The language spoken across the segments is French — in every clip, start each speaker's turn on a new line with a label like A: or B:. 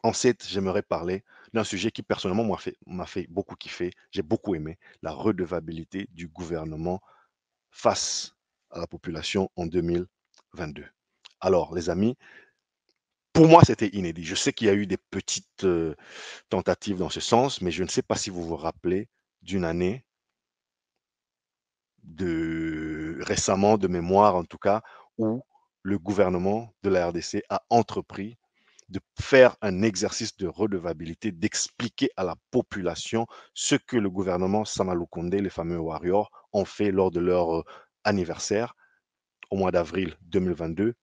A: Ensuite, j'aimerais parler d'un sujet qui personnellement m'a fait beaucoup kiffer, j'ai beaucoup aimé, la redevabilité du gouvernement face à la population en 2022. Alors les amis, pour moi, c'était inédit. Je sais qu'il y a eu des petites, tentatives dans ce sens, mais je ne sais pas si vous vous rappelez d'une année de récemment, de mémoire en tout cas, où le gouvernement de la RDC a entrepris de faire un exercice de redevabilité, d'expliquer à la population ce que le gouvernement Sama Lukonde, les fameux Warriors, ont fait lors de leur anniversaire au mois d'avril 2022,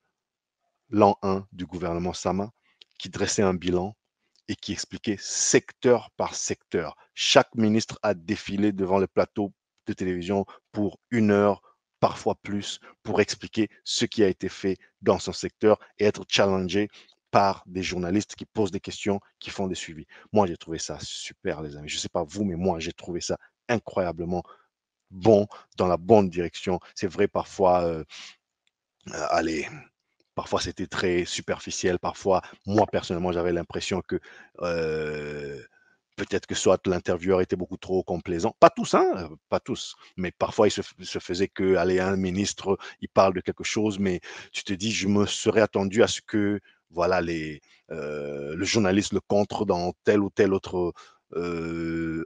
A: l'an 1 du gouvernement Sama, qui dressait un bilan et qui expliquait secteur par secteur. Chaque ministre a défilé devant le plateau de télévision pour 1 heure, parfois plus, pour expliquer ce qui a été fait dans son secteur et être challengé par des journalistes qui posent des questions, qui font des suivis. Moi, j'ai trouvé ça super, les amis. Je ne sais pas vous, mais moi, j'ai trouvé ça incroyablement bon, dans la bonne direction. C'est vrai, parfois, allez, parfois c'était très superficiel, parfois, moi personnellement, j'avais l'impression que peut-être que soit l'intervieweur était beaucoup trop complaisant. Pas tous, hein, pas tous, mais parfois il se faisait que, allez, un ministre, il parle de quelque chose, mais tu te dis, je me serais attendu à ce que, voilà, le journaliste le contre dans tel ou tel autre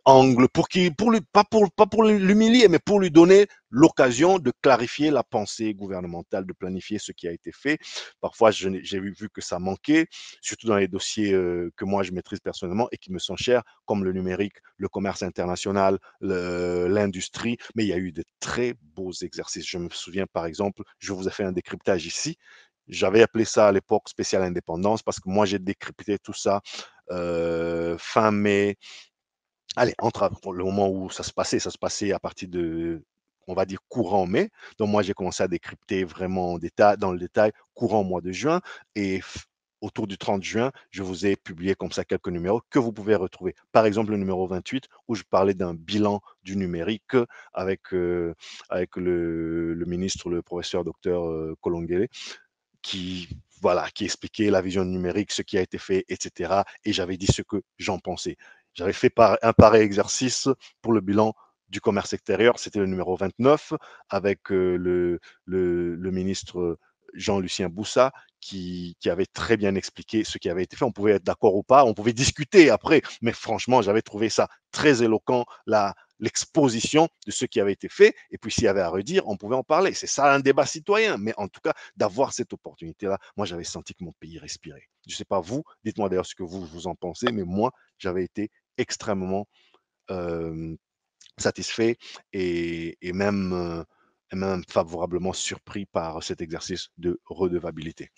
A: angle pour lui, pas pour l'humilier, mais pour lui donner l'occasion de clarifier la pensée gouvernementale, de planifier ce qui a été fait. Parfois, j'ai vu que ça manquait, surtout dans les dossiers que moi je maîtrise personnellement et qui me sont chers, comme le numérique, le commerce international, l'industrie. Mais il y a eu de très beaux exercices. Je me souviens, par exemple, je vous ai fait un décryptage ici. J'avais appelé ça à l'époque spécial indépendance parce que moi j'ai décrypté tout ça fin mai. Allez, entre le moment où ça se passait à partir de, on va dire, courant mai. Donc moi, j'ai commencé à décrypter vraiment en détail, dans le détail, courant mois de juin. Et autour du 30 juin, je vous ai publié comme ça quelques numéros que vous pouvez retrouver. Par exemple, le numéro 28, où je parlais d'un bilan du numérique avec, avec le ministre, le professeur docteur Kolongele, qui, voilà, qui expliquait la vision numérique, ce qui a été fait, etc. Et j'avais dit ce que j'en pensais. J'avais fait un pareil exercice pour le bilan du commerce extérieur, c'était le numéro 29, avec le ministre Jean-Lucien Boussa, qui avait très bien expliqué ce qui avait été fait. On pouvait être d'accord ou pas, on pouvait discuter après, mais franchement, j'avais trouvé ça très éloquent, l'exposition de ce qui avait été fait. Et puis, s'il y avait à redire, on pouvait en parler. C'est ça un débat citoyen, mais en tout cas, d'avoir cette opportunité-là, moi, j'avais senti que mon pays respirait. Je ne sais pas vous, dites-moi d'ailleurs ce que vous en pensez, mais moi, j'avais été extrêmement euh, satisfait et même favorablement surpris par cet exercice de redevabilité.